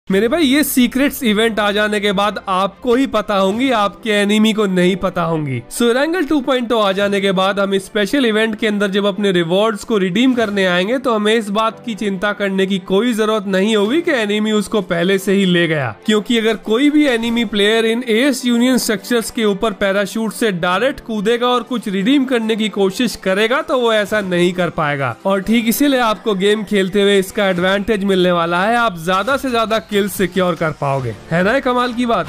मेरे भाई ये सीक्रेट्स इवेंट आ जाने के बाद आपको ही पता होंगी, आपके एनिमी को नहीं पता होंगी। सो एरेंगल 2.0 आ जाने के बाद हम स्पेशल इवेंट के अंदर जब अपने रिवॉर्ड्स को रिडीम करने आएंगे तो हमें इस बात की चिंता करने की कोई जरूरत नहीं होगी कि एनिमी उसको पहले से ही ले गया, क्योंकि अगर कोई भी enemy player in S union structures के ऊपर पैराशूट से डायरेक्ट कूदेगा और कुछ रिडीम करने की कोशिश करेगा तो वो ऐसा नहीं कर पाएगा। और ठीक इसीलिए आपको गेम खेलते हुए इसका एडवांटेज मिलने वाला है, आप ज्यादा से ज्यादा किल सिक्योर कर पाओगे। है ना कमाल की बात।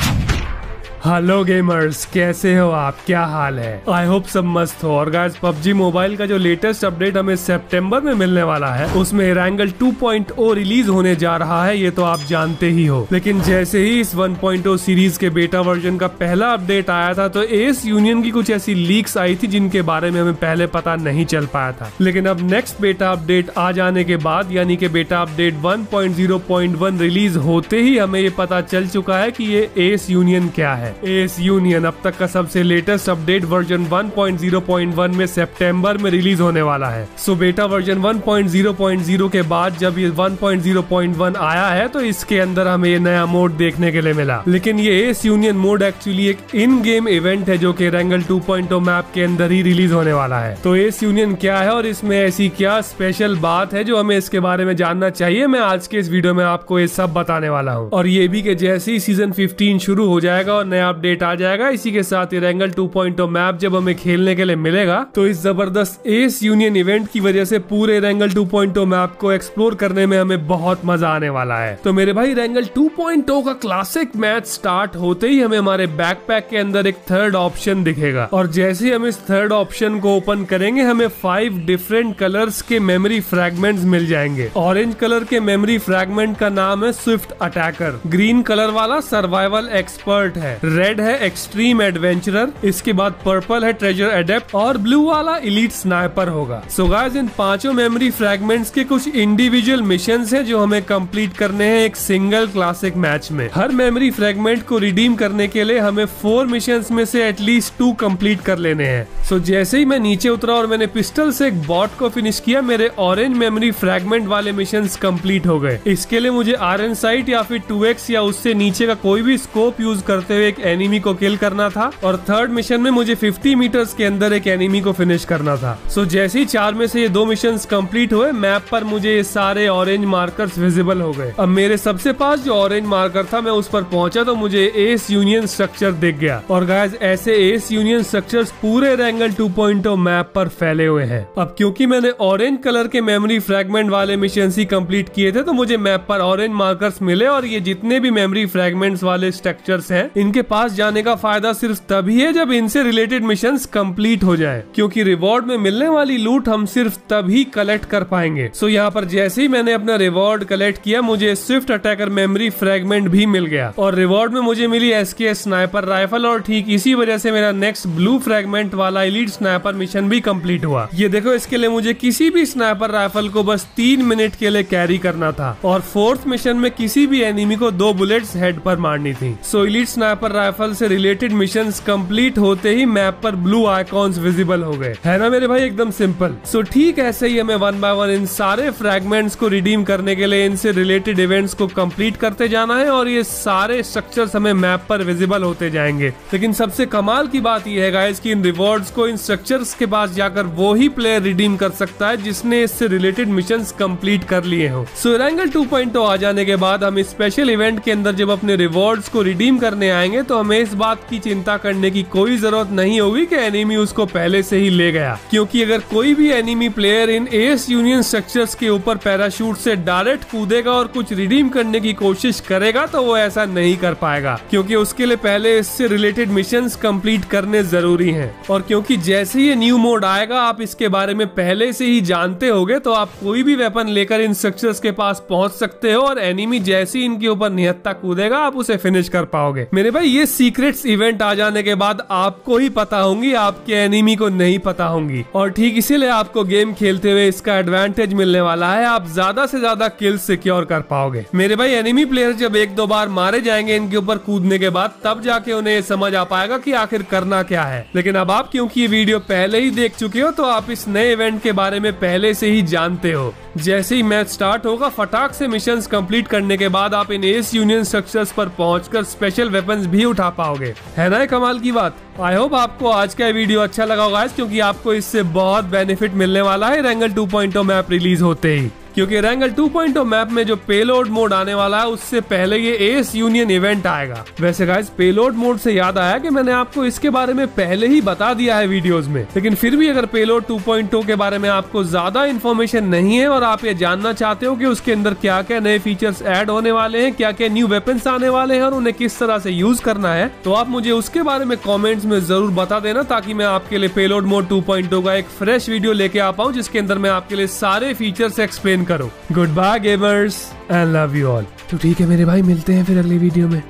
हेलो गेमर्स, कैसे हो आप, क्या हाल है? आई होप सब मस्त हो। और गाइस पबजी मोबाइल का जो लेटेस्ट अपडेट हमें सितंबर में मिलने वाला है उसमें एरेंगल 2.0 रिलीज होने जा रहा है, ये तो आप जानते ही हो। लेकिन जैसे ही इस 1.0 सीरीज के बेटा वर्जन का पहला अपडेट आया था तो एस यूनियन की कुछ ऐसी लीक्स आई थी जिनके बारे में हमें पहले पता नहीं चल पाया था। लेकिन अब नेक्स्ट बेटा अपडेट आ जाने के बाद यानी कि बेटा अपडेट 1.0.1 रिलीज होते ही हमें ये पता चल चुका है कि ये एस यूनियन क्या है। एस यूनियन अब तक का सबसे लेटेस्ट अपडेट वर्जन 1.0.1 में सितंबर में रिलीज होने वाला है। सो बेटा वर्जन 1.0.0 के बाद जब ये 1.0.1 आया है तो इसके अंदर हमें ये नया मोड देखने के लिए मिला। लेकिन ये एस यूनियन मोड एक्चुअली एक इन गेम इवेंट है जो कि एरेंगल 2.0 मैप के अंदर ही रिलीज होने वाला है। तो एस यूनियन क्या है और इसमें ऐसी क्या स्पेशल बात है जो हमें इसके बारे में जानना चाहिए, मैं आज के इस वीडियो में आपको ये सब बताने वाला हूँ। और ये भी कि जैसे ही सीजन 15 शुरू हो जाएगा और नया अपडेट आ जाएगा, इसी के साथ एरेंगल 2.0 मैप जब हमें खेलने के लिए मिलेगा तो इस जबरदस्त एस यूनियन इवेंट की वजह से पूरे एरेंगल 2.0 मैप को एक्सप्लोर करने में हमें बहुत मजा आने वाला है। तो मेरे भाई एरेंगल 2.0 का क्लासिक मैच स्टार्ट होते ही हमें हमारे बैकपैक के अंदर एक थर्ड ऑप्शन दिखेगा और जैसे ही हम इस थर्ड ऑप्शन को ओपन करेंगे हमें 5 डिफरेंट कलर्स के मेमोरी फ्रैगमेंट्स मिल जाएंगे। ऑरेंज कलर के मेमोरी फ्रैगमेंट का नाम है स्विफ्ट अटैकर, ग्रीन कलर वाला सर्वाइवल एक्सपर्ट है, रेड है एक्सट्रीम एडवेंचरर, इसके बाद पर्पल है ट्रेजर एडेप्ट और ब्लू वाला एलीट स्नाइपर होगा। सो गाइस इन पांचों मेमोरी फ्रैगमेंट्स के कुछ इंडिविजुअल मिशंस हैं जो हमें कंप्लीट करने हैं एक सिंगल क्लासिक मैच में। हर मेमोरी फ्रैगमेंट को रिडीम करने के लिए हमें 4 मिशंस में से एटलीस्ट 2 कंप्लीट कर लेने हैं। सो जैसे ही मैं नीचे उतरा और मैंने पिस्टल से एक बॉट को फिनिश किया, मेरे ऑरेंज मेमोरी फ्रैगमेंट वाले मिशंस कंप्लीट हो गए। इसके लिए मुझे आयरन साइट या फिर 2x या उससे नीचे का कोई भी स्कोप यूज करते हुए एक एनिमी को किल करना था और थर्ड मिशन में मुझे 50 मीटर्स के अंदर एक एनिमी को फिनिश करना था। सो जैसे ही 4 में से ये 2 मिशंस कंप्लीट हुए, मैप पर मुझे ये सारे ऑरेंज मार्कर्स विजिबल हो गए। अब मेरे सबसे पास जो ऑरेंज मार्कर था मैं उस पर पहुंचा तो मुझे एस यूनियन स्ट्रक्चर दिख गया। और गाइस ऐसे एस यूनियन स्ट्रक्चर्स पूरे एरेंगल 2.0 मैप पर फैले हुए हैं। अब क्योंकि मैंने ऑरेंज कलर के मेमोरी फ्रैगमेंट वाले मिशन ही कंप्लीट किए थे तो मुझे मैप पर ऑरेंज मार्कर्स मिले और ये जितने भी मेमोरी फ्रैगमेंट्स वाले स्ट्रक्चर्स हैं इनके पास जाने का फायदा सिर्फ तभी है जब इनसे रिलेटेड मिशंस कंप्लीट हो जाएं, क्योंकि रिवॉर्ड में मिलने वाली लूट हम सिर्फ तभी कलेक्ट कर पाएंगे। सो यहाँ पर जैसे ही मैंने अपना रिवॉर्ड कलेक्ट किया मुझे स्विफ्ट अटैकर मेमोरी फ्रैगमेंट भी मिल गया और रिवॉर्ड में मुझे मिली SKS स्नाइपर राइफल और ठीक इसी वजह से मेरा नेक्स्ट ब्लू फ्रैगमेंट वाला एलीट स्नाइपर मिशन भी कंप्लीट हुआ। ये देखो, इसके लिए मुझे किसी भी स्नाइपर राइफल को बस 3 मिनट के लिए कैरी करना था और 4th मिशन में किसी भी एनिमी को 2 बुलेट्स हेड पर मारनी थी। सो एलीट स्नाइपर राइफल से रिलेटेड मिशंस कंप्लीट होते ही मैप पर ब्लू आइकॉन्स विजिबल हो गए। है ना मेरे भाई, एकदम सिंपल। सो ठीक ऐसे ही हमें 1 बाय 1 इन सारे फ्रैगमेंट्स को रिडीम करने के लिए इनसे रिलेटेड इवेंट्स को कंप्लीट करते जाना है और ये सारे स्ट्रक्चर्स हमें मैप पर विजिबल होते जाएंगे। लेकिन सबसे कमाल की बात यह है गाइस कि इन रिवॉर्ड्स को इन स्ट्रक्चर्स के पास जाकर वो ही प्लेयर रिडीम कर सकता है जिसने इससे रिलेटेड मिशंस कंप्लीट कर लिए हो। सो एरेंगल 2.0 आ जाने के बाद हम स्पेशल इवेंट के अंदर जब अपने रिवॉर्ड्स को रिडीम करने आएंगे तो हमें इस बात की चिंता करने की कोई जरूरत नहीं होगी कि एनिमी उसको पहले से ही ले गया, क्योंकि अगर कोई भी enemy player in S union structures के ऊपर पैराशूट से डायरेक्ट कूदेगा और कुछ रिडीम करने की कोशिश करेगा तो वो ऐसा नहीं कर पाएगा, क्योंकि उसके लिए पहले इससे रिलेटेड मिशंस कंप्लीट करने जरूरी हैं। और क्योंकि जैसे ये न्यू मोड आएगा आप इसके बारे में पहले से ही जानते होगे तो आप कोई भी वेपन लेकर इन स्ट्रक्चर्स के पास पहुंच सकते हो और एनिमी जैसे ही इनके ऊपर निहत्था कूदेगा आप उसे फिनिश कर पाओगे। मेरे भाई ये सीक्रेट्स इवेंट आ जाने के बाद आपको ही पता होंगी, आपके एनिमी को नहीं पता होंगी। और ठीक इसीलिए आपको गेम खेलते हुए इसका एडवांटेज मिलने वाला है, आप ज्यादा से ज्यादा किल सिक्योर कर पाओगे। मेरे भाई एनिमी प्लेयर जब 1-2 बार मारे जाएंगे इनके ऊपर कूदने के बाद तब जाके उन्हें समझ आ पाएगा कि आखिर करना क्या है। लेकिन अब आप क्योंकि ये वीडियो पहले ही देख चुके हो तो आप इस नए इवेंट के बारे में पहले से ही जानते हो। जैसे ही मैच स्टार्ट होगा फटाक से मिशंस कंप्लीट करने के बाद आप इन एस यूनियन स्ट्रक्चर्स पर पहुंचकर स्पेशल वेपन्स भी उठा पाओगे। है ना कमाल की बात। आई होप आपको आज का वीडियो अच्छा लगा होगा क्योंकि आपको इससे बहुत बेनिफिट मिलने वाला है रैंगल 2.0 मैप रिलीज होते ही। क्योंकि रैंगल 2.0 मैप में जो पेलोड मोड आने वाला है उससे पहले ये एस यूनियन इवेंट आएगा। वैसे गाइस पेलोड मोड से याद आया कि मैंने आपको इसके बारे में पहले ही बता दिया है वीडियोस में, लेकिन फिर भी अगर पेलोड 2.0 के बारे में आपको ज्यादा इन्फॉर्मेशन नहीं है और आप ये जानना चाहते हो कि उसके अंदर क्या क्या नए फीचर्स ऐड होने वाले हैं, क्या क्या न्यू वेपन्स आने वाले हैं और उन्हें किस तरह से यूज करना है, तो आप मुझे उसके बारे में कॉमेंट्स में जरूर बता देना ताकि मैं आपके लिए पेलोड मोड 2.0 का एक फ्रेश वीडियो लेके आ पाऊं जिसके अंदर मैं आपके लिए सारे फीचर्स एक्सप्लेन करूं। Good bye gamers and love you all. तो ठीक है मेरे भाई, मिलते हैं फिर अगली वीडियो में।